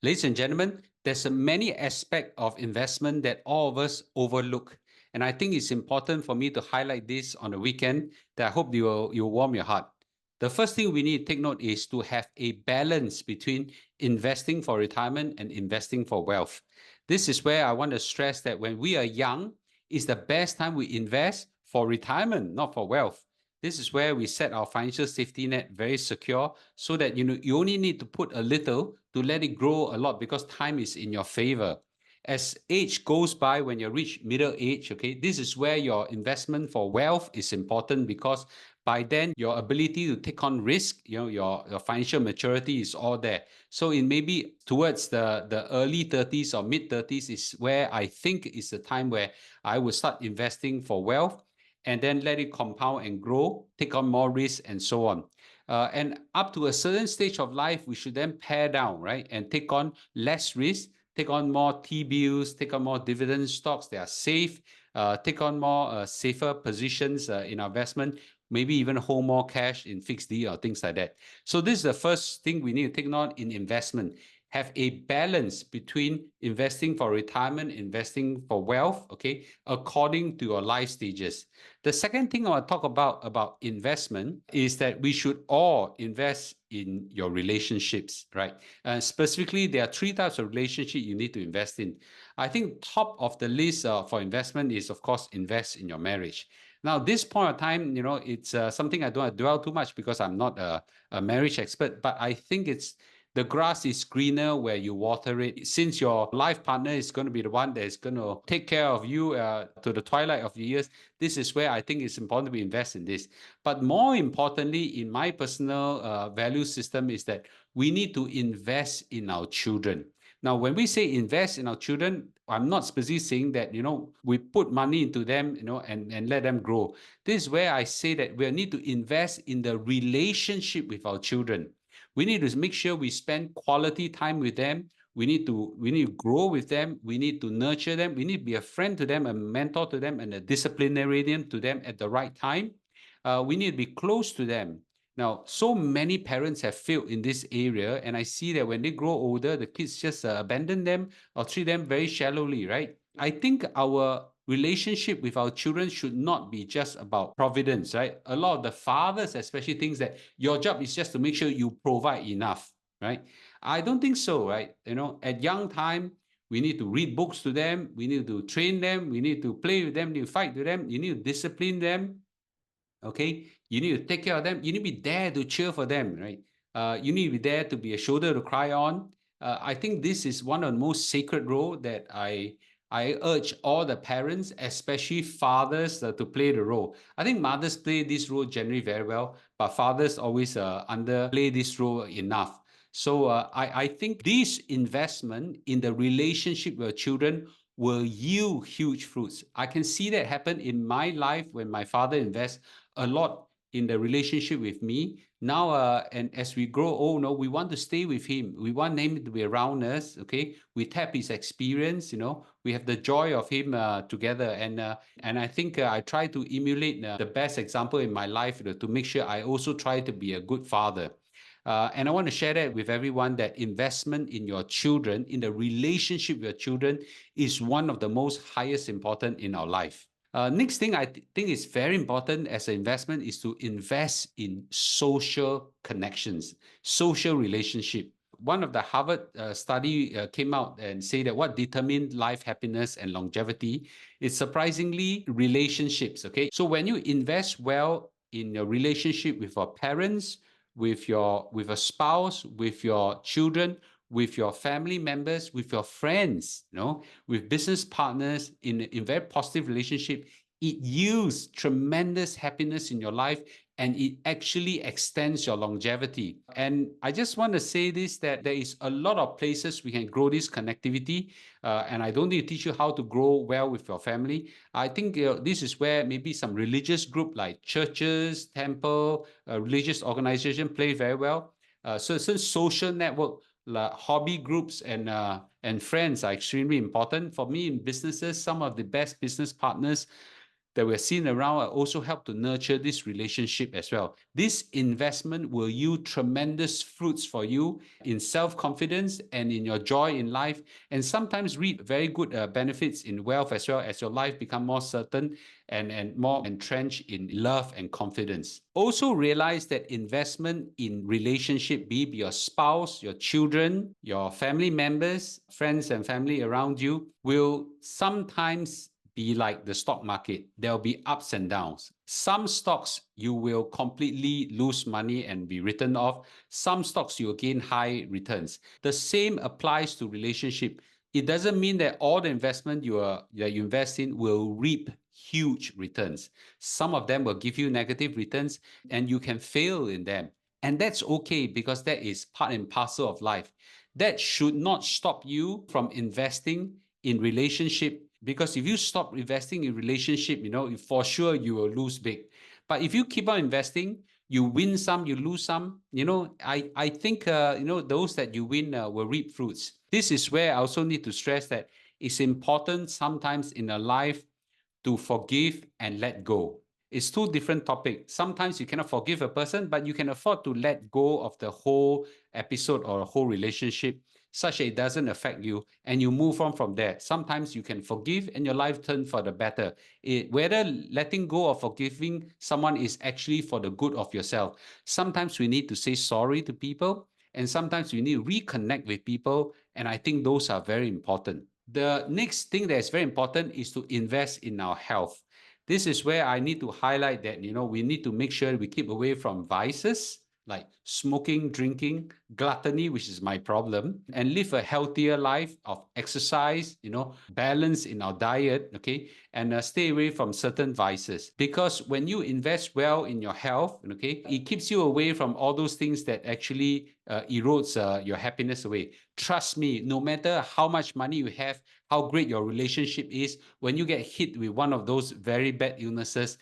Ladies and gentlemen, there's a many aspects of investment that all of us overlook. And I think it's important for me to highlight this on the weekend that I hope you'll warm your heart. The first thing we need to take note is to have a balance between investing for retirement and investing for wealth. This is where I want to stress that when we are young, it's the best time we invest for retirement, not for wealth. This is where we set our financial safety net very secure so that you only need to put a little to let it grow a lot because time is in your favor. As age goes by, when you reach middle age, okay, this is where your investment for wealth is important because by then your ability to take on risk, your financial maturity is all there. So in maybe towards the early 30s or mid 30s is where I think is the time where I will start investing for wealth and then let it compound and grow, take on more risk, and so on. And up to a certain stage of life, we should then pare down, right? And take on less risk, take on more T-bills, take on more dividend stocks that are safe, take on more safer positions in our investment, maybe even hold more cash in fixed D or things like that. So this is the first thing we need to take on in investment. Have a balance between investing for retirement, investing for wealth, okay, according to your life stages. The second thing I want to talk about investment is that we should all invest in your relationships, right? Specifically, there are three types of relationship you need to invest in. I think top of the list for investment is, of course, invest in your marriage. Now, this point of time, it's something I don't dwell too much because I'm not a marriage expert, but I think it's the grass is greener where you water it. Since your life partner is going to be the one that is going to take care of you to the twilight of your years, this is where I think it's important to invest in this. But more importantly, in my personal value system is that we need to invest in our children. Now, when we say invest in our children, I'm not specifically saying that, we put money into them, and let them grow. This is where I say that we need to invest in the relationship with our children. We need to make sure we spend quality time with them. We need to grow with them. We need to nurture them. We need to be a friend to them, a mentor to them, and a disciplinarian to them at the right time. We need to be close to them. Now, so many parents have failed in this area, and I see that when they grow older, the kids just abandon them or treat them very shallowly, right? I think our relationship with our children should not be just about providence, right? A lot of the fathers especially thinks that your job is just to make sure you provide enough, right? I don't think so, right? At young time, we need to read books to them, we need to train them, we need to play with them, we need to fight with them, you need to discipline them, okay? You need to take care of them, you need to be there to cheer for them, right? You need to be there to be a shoulder to cry on. I think this is one of the most sacred role that I urge all the parents, especially fathers, to play the role. I think mothers play this role generally very well, but fathers always underplay this role enough. So I think this investment in the relationship with children will yield huge fruits. I can see that happen in my life when my father invests a lot in the relationship with me. Now, and as we grow old, we want to stay with him. We want him to be around us, okay? We tap his experience, we have the joy of him together. And I think I try to emulate the best example in my life to make sure I also try to be a good father. And I want to share that with everyone that investment in your children, in the relationship with your children, is one of the most highest important in our life. Next thing I think is very important as an investment is to invest in social connections, social relationship. One of the Harvard study came out and say that what determined life happiness and longevity is surprisingly relationships. Okay, so when you invest well in your relationship with your parents, with a spouse, with your children, with your family members, with your friends, with business partners in very positive relationship, it yields tremendous happiness in your life and it actually extends your longevity. And I just want to say this, that there is a lot of places we can grow this connectivity. And I don't need to teach you how to grow well with your family. I think this is where maybe some religious group like churches, temple, religious organization play very well. So social network, like hobby groups and friends are extremely important. For me in businesses, some of the best business partners that we're seeing around also help to nurture this relationship as well. This investment will yield tremendous fruits for you in self-confidence and in your joy in life, and sometimes reap very good benefits in wealth as well, as your life become more certain and more entrenched in love and confidence. Also realize that investment in relationship, be it your spouse, your children, your family members, friends and family around you, will sometimes be like the stock market. There'll be ups and downs. Some stocks you will completely lose money and be written off. Some stocks you'll gain high returns. The same applies to relationship. It doesn't mean that all the investment that you invest in will reap huge returns. Some of them will give you negative returns and you can fail in them. And that's okay, because that is part and parcel of life. That should not stop you from investing in relationship, because if you stop investing in relationship, for sure you will lose big. But if you keep on investing, you win some, you lose some. I think those that you win will reap fruits. This is where I also need to stress that it's important sometimes in a life to forgive and let go. It's two different topics. Sometimes you cannot forgive a person, but you can afford to let go of the whole episode or a whole relationship, such that it doesn't affect you, and you move on from there. Sometimes you can forgive and your life turn for the better. Whether letting go or forgiving someone is actually for the good of yourself. Sometimes we need to say sorry to people, and sometimes we need to reconnect with people, and I think those are very important. The next thing that is very important is to invest in our health. This is where I need to highlight that, we need to make sure we keep away from vices like smoking, drinking, gluttony, which is my problem, and live a healthier life of exercise, balance in our diet, okay, and stay away from certain vices. Because when you invest well in your health, okay, it keeps you away from all those things that actually erodes your happiness away. Trust me, no matter how much money you have, how great your relationship is, when you get hit with one of those very bad illnesses,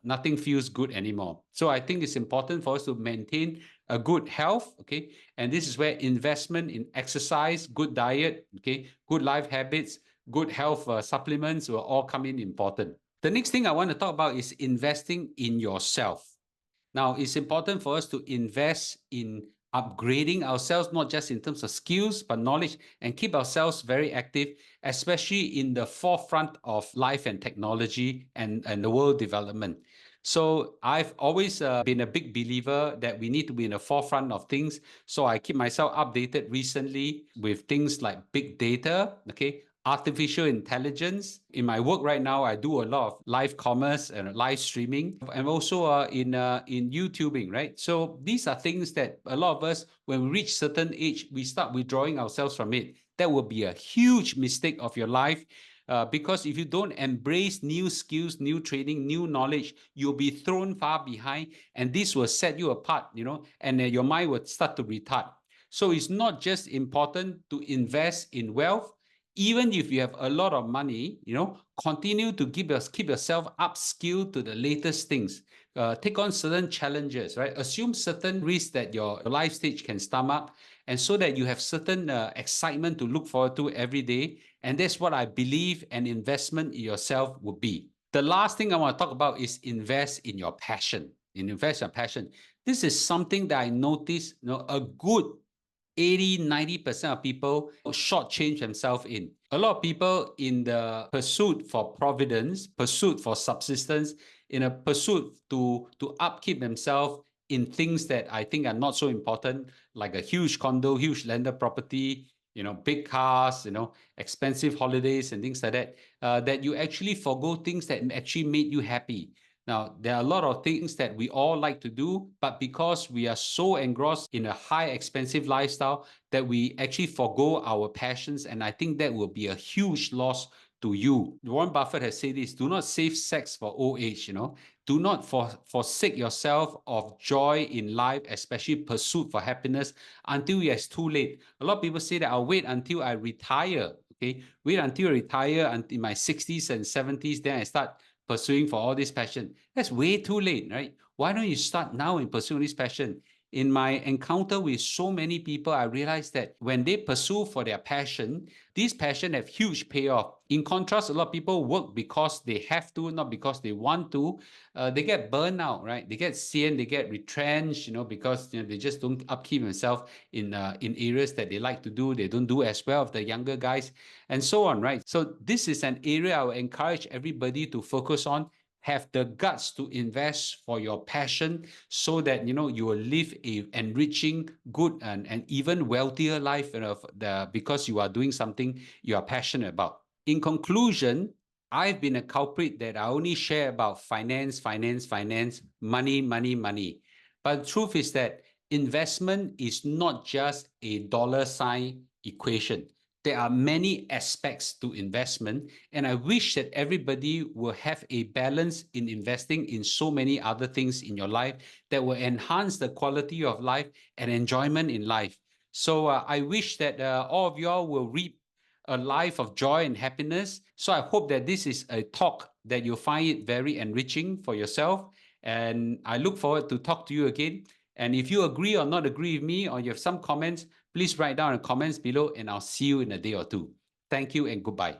nothing feels good anymore. So I think it's important for us to maintain a good health, okay? And this is where investment in exercise, good diet, okay, good life habits, good health supplements will all come in important. The next thing I want to talk about is investing in yourself. Now, it's important for us to invest in upgrading ourselves, not just in terms of skills, but knowledge, and keep ourselves very active, especially in the forefront of life and technology and the world development. So I've always been a big believer that we need to be in the forefront of things. So I keep myself updated recently with things like big data, okay, artificial intelligence. In my work right now, I do a lot of live commerce and live streaming, and also in YouTubing, right? So these are things that a lot of us, when we reach certain age, we start withdrawing ourselves from it. That will be a huge mistake of your life. Because if you don't embrace new skills, new training, new knowledge, you'll be thrown far behind, and this will set you apart, and your mind will start to retard. So it's not just important to invest in wealth. Even if you have a lot of money, continue to keep yourself upskilled to the latest things. Take on certain challenges, right? Assume certain risks that your life stage can stomach, and so that you have certain excitement to look forward to every day. And that's what I believe an investment in yourself would be. The last thing I want to talk about is invest in your passion. Invest in your passion. This is something that I noticed, a good 80-90% of people shortchange themselves in. A lot of people in the pursuit for providence, pursuit for subsistence, in a pursuit to upkeep themselves in things that I think are not so important, like a huge condo, huge landed property, big cars, expensive holidays and things like that, that you actually forgo things that actually made you happy. Now, there are a lot of things that we all like to do, but because we are so engrossed in a high expensive lifestyle that we actually forgo our passions, and I think that will be a huge loss to you. Warren Buffett has said this: do not save sex for old age, Do not forsake yourself of joy in life, especially pursuit for happiness, until it's too late. A lot of people say that I'll wait until I retire, okay? Wait until I retire in my 60s and 70s, then I start pursuing for all this passion. That's way too late, right? Why don't you start now in pursuing this passion? in my encounter with so many people, I realized that when they pursue for their passion, these passion have huge payoff. In contrast, a lot of people work because they have to, not because they want to. They get burned out, right? They get sian, they get retrenched, because they just don't upkeep themselves in areas that they like to do. They don't do as well as the younger guys, and so on, right? So this is an area I would encourage everybody to focus on. Have the guts to invest for your passion so that you will live a enriching, good, and even wealthier life, because you are doing something you are passionate about. In conclusion, I've been a culprit that I only share about finance, finance, finance, money, money, money. But the truth is that investment is not just a dollar sign equation. There are many aspects to investment, and I wish that everybody will have a balance in investing in so many other things in your life that will enhance the quality of life and enjoyment in life. So I wish that all of y'all will reap a life of joy and happiness. So I hope that this is a talk that you'll find it very enriching for yourself. And I look forward to talk to you again. And if you agree or not agree with me, or you have some comments, please write down in the comments below, and I'll see you in a day or two. Thank you and goodbye.